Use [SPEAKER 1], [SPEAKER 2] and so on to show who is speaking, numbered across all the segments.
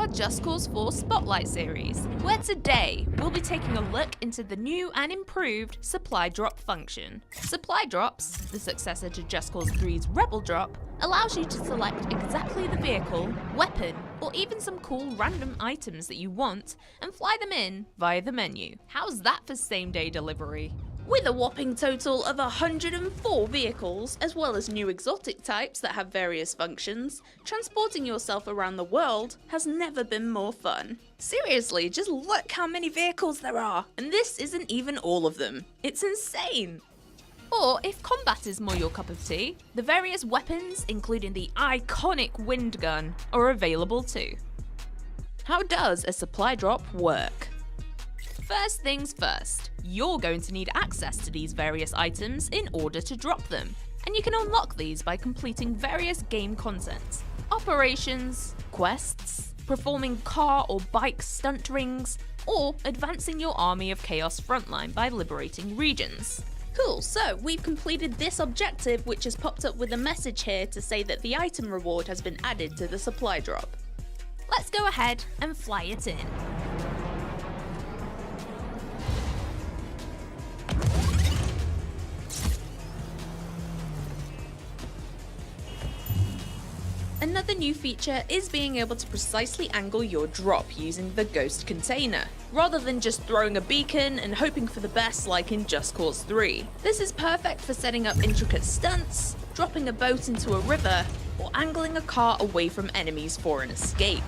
[SPEAKER 1] our Just Cause 4 Spotlight series, where today we'll be taking a look into the new and improved supply drop function. Supply drops, the successor to Just Cause 3's Rebel Drop, allows you to select exactly the vehicle, weapon, or even some cool random items that you want and fly them in via the menu. How's that for same-day delivery? With a whopping total of 104 vehicles, as well as new exotic types that have various functions, transporting yourself around the world has never been more fun. Seriously, just look how many vehicles there are, and this isn't even all of them. It's insane! Or, if combat is more your cup of tea, the various weapons, including the iconic wind gun, are available too. How does a supply drop work? First things first, you're going to need access to these various items in order to drop them, and you can unlock these by completing various game content, operations, quests, performing car or bike stunt rings, or advancing your army of Chaos frontline by liberating regions. Cool, so we've completed this objective, which has popped up with a message here to say that the item reward has been added to the supply drop. Let's go ahead and fly it in. Another new feature is being able to precisely angle your drop using the ghost container, rather than just throwing a beacon and hoping for the best like in Just Cause 3. This is perfect for setting up intricate stunts, dropping a boat into a river, or angling a car away from enemies for an escape.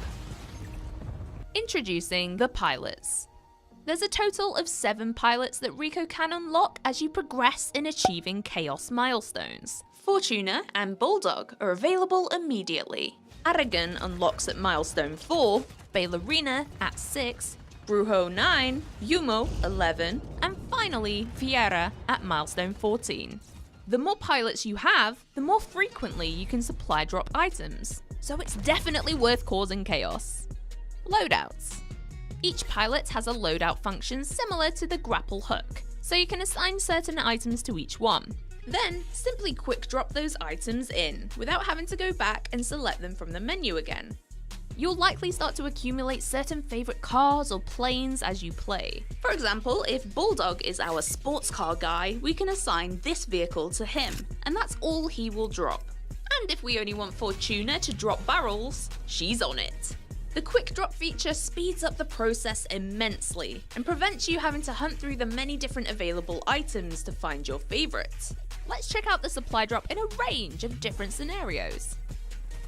[SPEAKER 1] Introducing the pilots. There's a total of 7 pilots that Rico can unlock as you progress in achieving Chaos milestones. Fortuna and Bulldog are available immediately. Aragon unlocks at milestone 4, Ballerina at 6, Brujo 9, Yumo 11, and finally Fiera at milestone 14. The more pilots you have, the more frequently you can supply drop items, so it's definitely worth causing chaos. Loadouts. Each pilot has a loadout function similar to the grapple hook, so you can assign certain items to each one. Then, simply quick drop those items in, without having to go back and select them from the menu again. You'll likely start to accumulate certain favourite cars or planes as you play. For example, if Bulldog is our sports car guy, we can assign this vehicle to him, and that's all he will drop. And if we only want Fortuna to drop barrels, she's on it. The quick drop feature speeds up the process immensely and prevents you having to hunt through the many different available items to find your favourites. Let's check out the supply drop in a range of different scenarios.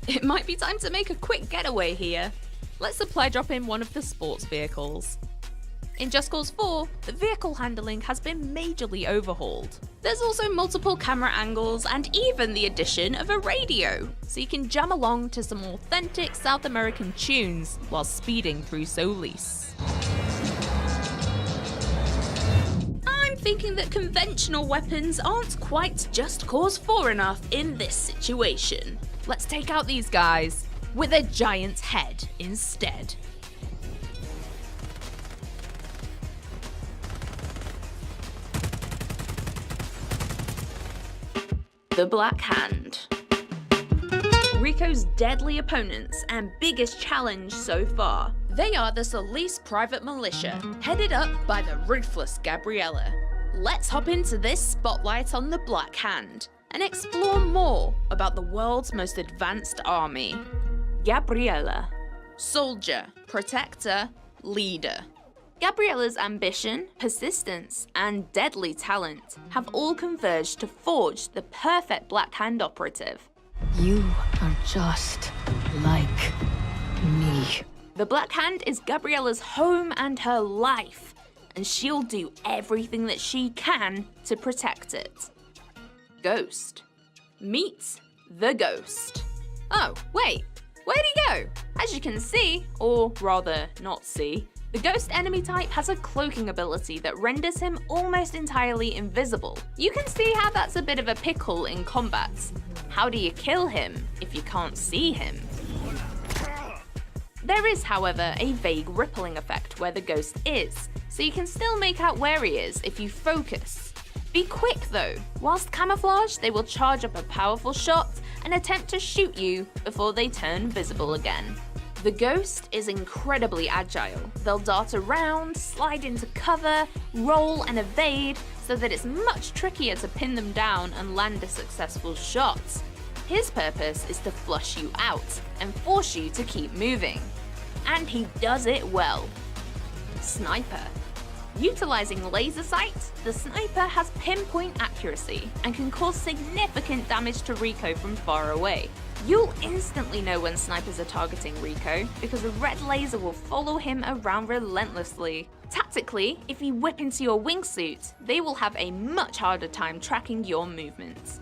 [SPEAKER 1] It might be time to make a quick getaway here. Let's supply drop in one of the sports vehicles. In Just Cause 4, the vehicle handling has been majorly overhauled. There's also multiple camera angles and even the addition of a radio, so you can jam along to some authentic South American tunes while speeding through Solis. I'm thinking that conventional weapons aren't quite Just Cause 4 enough in this situation. Let's take out these guys with a giant head instead. The Black Hand. Rico's deadly opponents and biggest challenge so far. They are the Solis private militia, headed up by the ruthless Gabriella. Let's hop into this spotlight on the Black Hand and explore more about the world's most advanced army. Gabriella. Soldier, protector, leader. Gabriella's ambition, persistence, and deadly talent have all converged to forge the perfect Black Hand operative.
[SPEAKER 2] You are just like me.
[SPEAKER 1] The Black Hand is Gabriella's home and her life, and she'll do everything that she can to protect it. Ghost. Meet the Ghost. Oh, wait, where'd he go? As you can see, or rather not see, the Ghost enemy type has a cloaking ability that renders him almost entirely invisible. You can see how that's a bit of a pickle in combat. How do you kill him if you can't see him? There is, however, a vague rippling effect where the Ghost is, so you can still make out where he is if you focus. Be quick though. Whilst camouflaged, they will charge up a powerful shot and attempt to shoot you before they turn visible again. The Ghost is incredibly agile. They'll dart around, slide into cover, roll and evade, so that it's much trickier to pin them down and land a successful shot. His purpose is to flush you out and force you to keep moving. And he does it well. Sniper. Utilizing laser sight, the sniper has pinpoint accuracy and can cause significant damage to Rico from far away. You'll instantly know when snipers are targeting Rico because a red laser will follow him around relentlessly. Tactically, if you whip into your wingsuit, they will have a much harder time tracking your movements.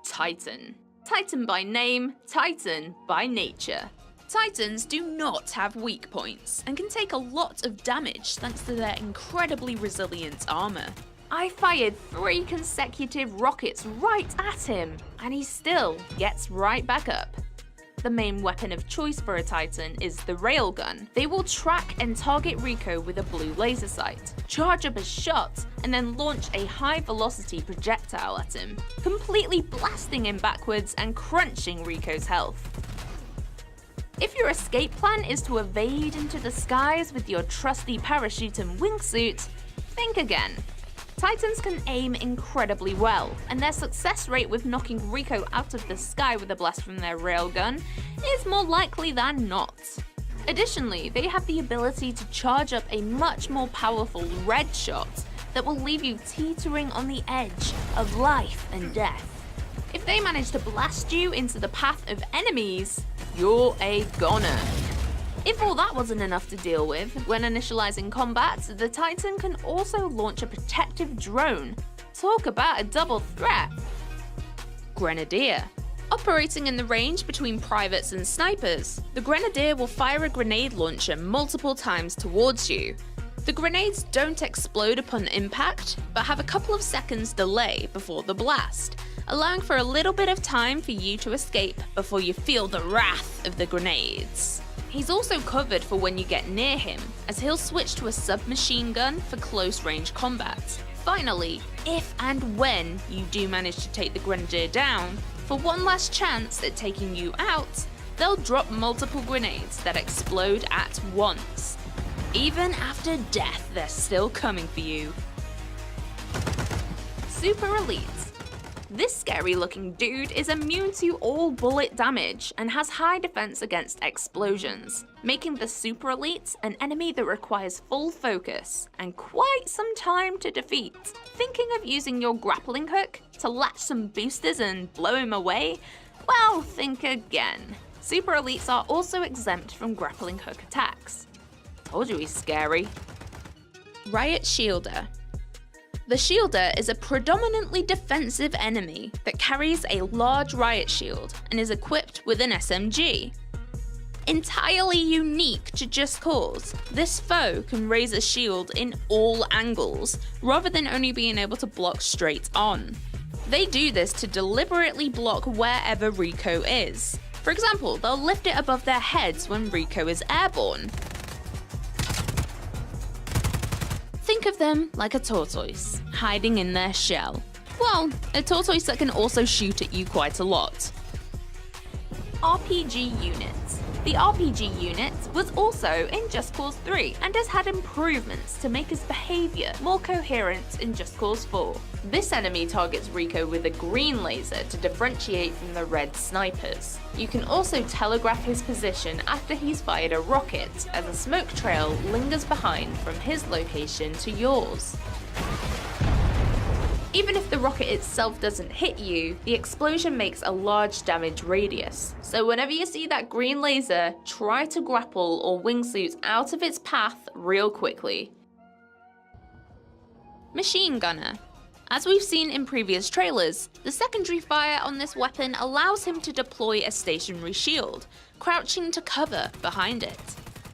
[SPEAKER 1] Titan. Titan by name, Titan by nature. Titans do not have weak points and can take a lot of damage thanks to their incredibly resilient armor. I fired 3 consecutive rockets right at him, and he still gets right back up. The main weapon of choice for a Titan is the railgun. They will track and target Rico with a blue laser sight, charge up a shot, and then launch a high-velocity projectile at him, completely blasting him backwards and crunching Rico's health. If your escape plan is to evade into the skies with your trusty parachute and wingsuit, think again. Titans can aim incredibly well, and their success rate with knocking Rico out of the sky with a blast from their railgun is more likely than not. Additionally, they have the ability to charge up a much more powerful red shot that will leave you teetering on the edge of life and death. If they manage to blast you into the path of enemies, you're a goner. If all that wasn't enough to deal with, when initializing combat, the Titan can also launch a protective drone. Talk about a double threat! Grenadier. Operating in the range between privates and snipers, the Grenadier will fire a grenade launcher multiple times towards you. The grenades don't explode upon impact, but have a couple of seconds delay before the blast, allowing for a little bit of time for you to escape before you feel the wrath of the grenades. He's also covered for when you get near him, as he'll switch to a submachine gun for close-range combat. Finally, if and when you do manage to take the Grenadier down, for one last chance at taking you out, they'll drop multiple grenades that explode at once. Even after death, they're still coming for you. Super Elite. This scary-looking dude is immune to all bullet damage and has high defense against explosions, making the Super Elite an enemy that requires full focus and quite some time to defeat. Thinking of using your grappling hook to latch some boosters and blow him away? Well, think again. Super Elites are also exempt from grappling hook attacks. Told you he's scary. Riot Shielder. The Shielder is a predominantly defensive enemy that carries a large riot shield and is equipped with an SMG. Entirely unique to Just Cause, this foe can raise a shield in all angles, rather than only being able to block straight on. They do this to deliberately block wherever Rico is. For example, they'll lift it above their heads when Rico is airborne. Think of them like a tortoise, hiding in their shell. Well, a tortoise that can also shoot at you quite a lot. RPG Unit. The RPG unit was also in Just Cause 3 and has had improvements to make his behaviour more coherent in Just Cause 4. This enemy targets Rico with a green laser to differentiate from the red snipers. You can also telegraph his position after he's fired a rocket, as a smoke trail lingers behind from his location to yours. Even if the rocket itself doesn't hit you, the explosion makes a large damage radius. So whenever you see that green laser, try to grapple or wingsuit out of its path real quickly. Machine Gunner. As we've seen in previous trailers, the secondary fire on this weapon allows him to deploy a stationary shield, crouching to cover behind it.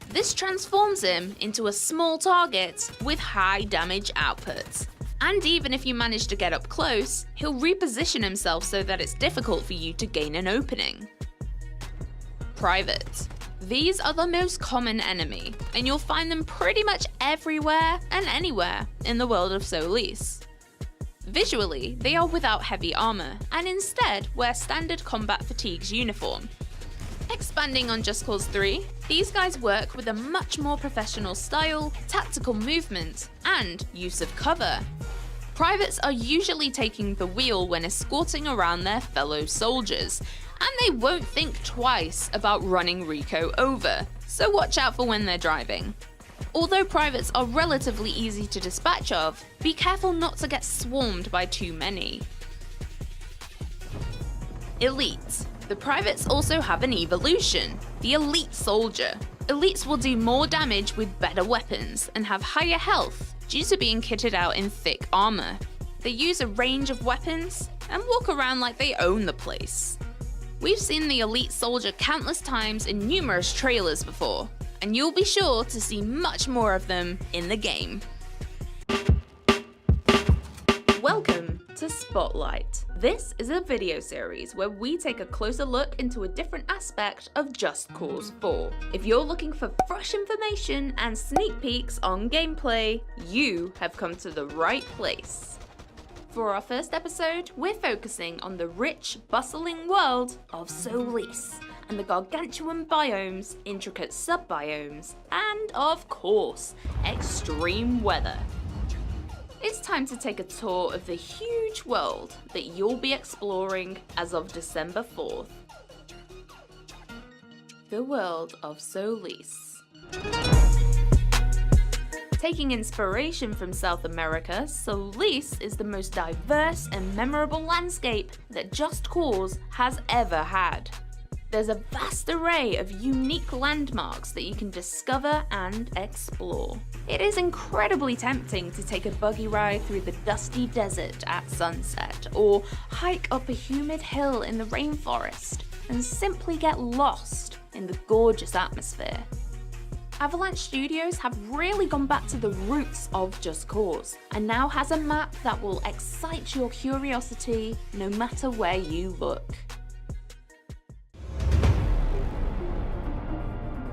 [SPEAKER 1] This transforms him into a small target with high damage output. And even if you manage to get up close, he'll reposition himself so that it's difficult for you to gain an opening. Private. These are the most common enemy, and you'll find them pretty much everywhere and anywhere in the world of Solis. Visually, they are without heavy armor, and instead wear standard combat fatigues uniform. Expanding on Just Cause 3, these guys work with a much more professional style, tactical movement, and use of cover. Privates are usually taking the wheel when escorting around their fellow soldiers, and they won't think twice about running Rico over, so watch out for when they're driving. Although privates are relatively easy to dispatch of, be careful not to get swarmed by too many. Elite. The privates also have an evolution, the Elite Soldier. Elites will do more damage with better weapons and have higher health due to being kitted out in thick armor. They use a range of weapons and walk around like they own the place. We've seen the Elite Soldier countless times in numerous trailers before, and you'll be sure to see much more of them in the game. Welcome to Spotlight. This is a video series where we take a closer look into a different aspect of Just Cause 4. If you're looking for fresh information and sneak peeks on gameplay, you have come to the right place. For our first episode, we're focusing on the rich, bustling world of Solis, and the gargantuan biomes, intricate sub-biomes, and of course, extreme weather. It's time to take a tour of the huge world that you'll be exploring as of December 4th. The world of Solis. Taking inspiration from South America, Solis is the most diverse and memorable landscape that Just Cause has ever had. There's a vast array of unique landmarks that you can discover and explore. It is incredibly tempting to take a buggy ride through the dusty desert at sunset, or hike up a humid hill in the rainforest, and simply get lost in the gorgeous atmosphere. Avalanche Studios have really gone back to the roots of Just Cause, and now has a map that will excite your curiosity no matter where you look.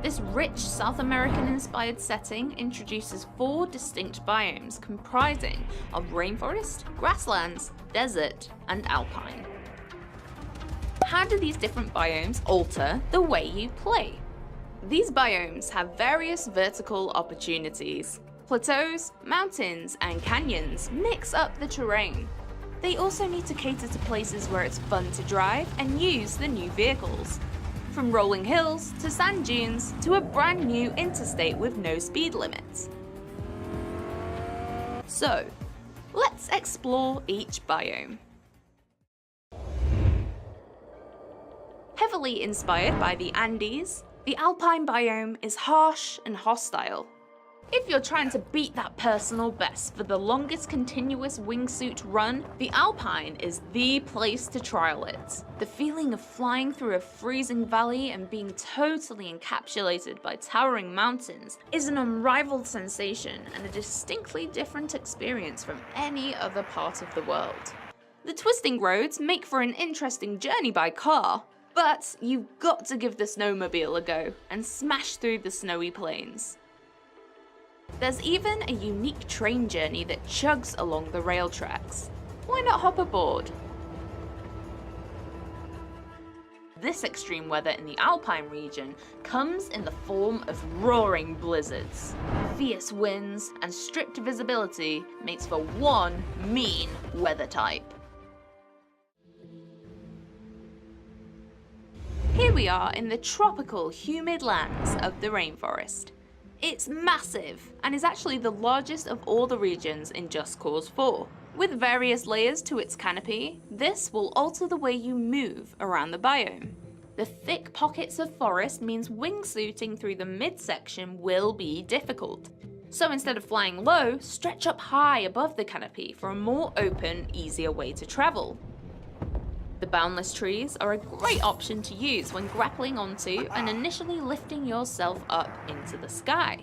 [SPEAKER 1] This rich South American-inspired setting introduces 4 distinct biomes comprising of rainforest, grasslands, desert, and alpine. How do these different biomes alter the way you play? These biomes have various vertical opportunities. Plateaus, mountains, and canyons mix up the terrain. They also need to cater to places where it's fun to drive and use the new vehicles. From rolling hills to sand dunes to a brand new interstate with no speed limits. So, let's explore each biome. Heavily inspired by the Andes, the Alpine biome is harsh and hostile. If you're trying to beat that personal best for the longest continuous wingsuit run, the Alpine is the place to trial it. The feeling of flying through a freezing valley and being totally encapsulated by towering mountains is an unrivaled sensation and a distinctly different experience from any other part of the world. The twisting roads make for an interesting journey by car, but you've got to give the snowmobile a go and smash through the snowy plains. There's even a unique train journey that chugs along the rail tracks. Why not hop aboard? This extreme weather in the Alpine region comes in the form of roaring blizzards. Fierce winds and strict visibility makes for one mean weather type. Here we are in the tropical, humid lands of the rainforest. It's massive, and is actually the largest of all the regions in Just Cause 4. With various layers to its canopy, this will alter the way you move around the biome. The thick pockets of forest means wingsuiting through the midsection will be difficult. So instead of flying low, stretch up high above the canopy for a more open, easier way to travel. The boundless trees are a great option to use when grappling onto and initially lifting yourself up into the sky.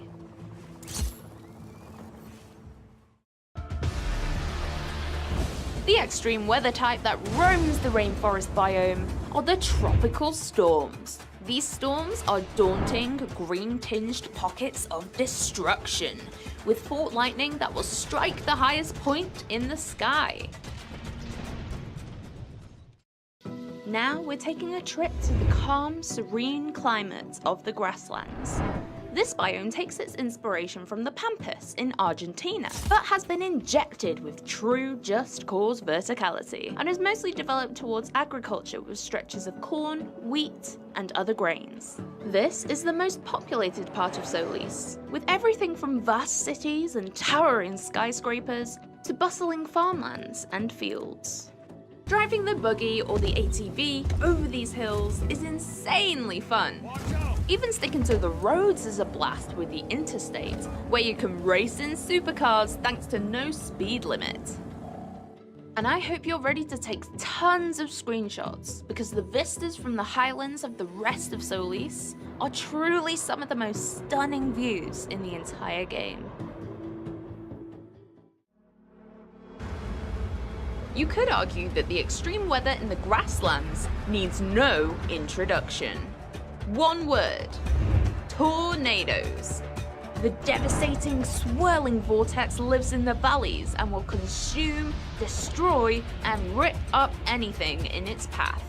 [SPEAKER 1] The extreme weather type that roams the rainforest biome are the tropical storms. These storms are daunting, green-tinged pockets of destruction, with fault lightning that will strike the highest point in the sky. Now we're taking a trip to the calm, serene climate of the grasslands. This biome takes its inspiration from the Pampas in Argentina, but has been injected with true just cause verticality, and is mostly developed towards agriculture with stretches of corn, wheat, and other grains. This is the most populated part of Solis, with everything from vast cities and towering skyscrapers to bustling farmlands and fields. Driving the buggy or the ATV over these hills is insanely fun. Even sticking to the roads is a blast with the interstate, where you can race in supercars thanks to no speed limit. And I hope you're ready to take tons of screenshots, because the vistas from the highlands of the rest of Solis are truly some of the most stunning views in the entire game. You could argue that the extreme weather in the grasslands needs no introduction. One word: tornadoes. The devastating, swirling vortex lives in the valleys and will consume, destroy, and rip up anything in its path.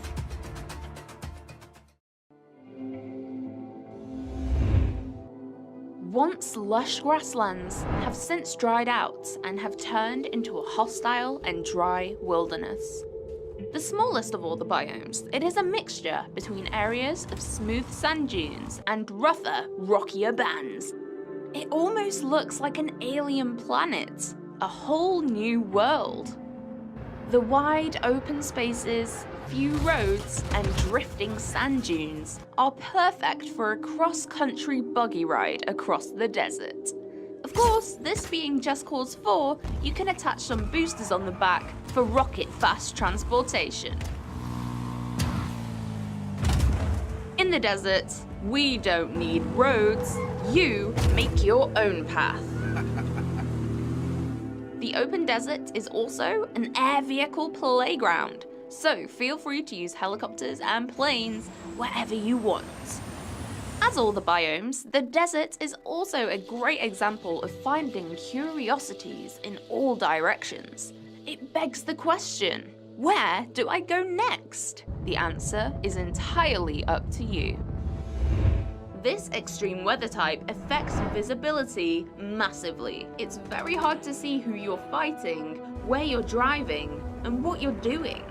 [SPEAKER 1] Once lush grasslands have since dried out and have turned into a hostile and dry wilderness. The smallest of all the biomes, it is a mixture between areas of smooth sand dunes and rougher, rockier bands. It almost looks like an alien planet, a whole new world. The wide open spaces, few roads, and drifting sand dunes are perfect for a cross-country buggy ride across the desert. Of course, this being Just Cause 4, you can attach some boosters on the back for rocket-fast transportation. In the desert, we don't need roads, you make your own path. The open desert is also an air vehicle playground, so feel free to use helicopters and planes wherever you want. As all the biomes, the desert is also a great example of finding curiosities in all directions. It begs the question, where do I go next? The answer is entirely up to you. This extreme weather type affects visibility massively. It's very hard to see who you're fighting, where you're driving, and what you're doing.